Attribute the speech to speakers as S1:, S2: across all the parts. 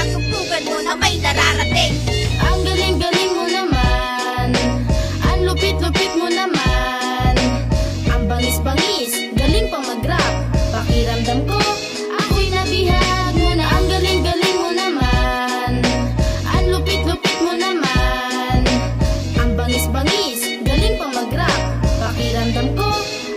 S1: patugtugan mo na may nararating.
S2: Ang galing-galing mo naman, ang lupit-lupit mo naman, ang bangis-bangis, galing pang mag-rap. Pakiramdam ko, ako'y nabihag mo na. Ang galing-galing mo naman, ang lupit-lupit mo naman, ang bangis-bangis, galing pang mag-rap. Pakiramdam ko,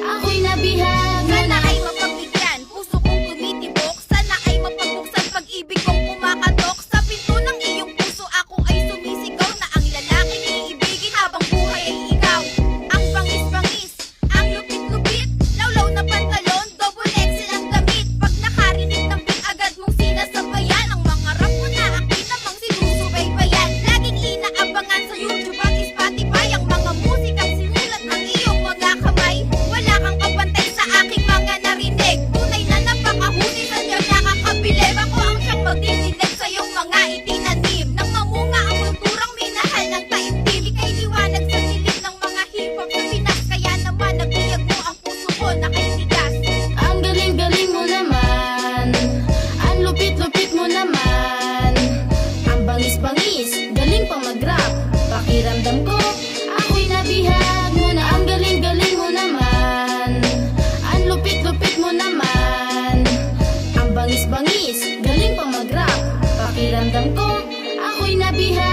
S2: ako'y nabihag mo
S1: Sana
S2: na.
S1: ay mapagbigyan, puso kong tumitibok. Sana ay mapagbuksan, pag-ibig kong kumakatok. Sa pinto ng iyong puso ako ay sumisigaw na ang lalaking iibigin habang buhay ay ikaw. Ang bangis-bangis, ang lupit-lupit, lawlaw na pantalon, double XL ang damit. Pag nakarinig ng beat agad mong sinasabayan, ang mga rap mo na akin namang sinusubaybayan. Laging inaabangan sa YouTube at Spotify ang mga musikang sinulat ng iyong mga kamay. Wala kang kapantay sa aking mga narinig, tunay na napakahuni, sadyang nakakabilib. Ako ang siyang magdidinig sa iyong mga itinanim, nang mamunga ang kulturang minahal ng taimtim. Ika'y liwanag sa dilim ng mga hip-hop sa Pinas, kaya naman nabiyag mo ang puso ko na kay tigas.
S2: Ang galing-galing mo naman, ang lupit-lupit mo naman, ang bangis-bangis, galing pang mag-rap. Pakiramdam ko, ako'y nabihag mo na. Ang galing-galing mo naman, ang lupit-lupit mo naman, ang bangis-bangis, galing pang mag-rap. Pakiramdam ko, ako'y nabihag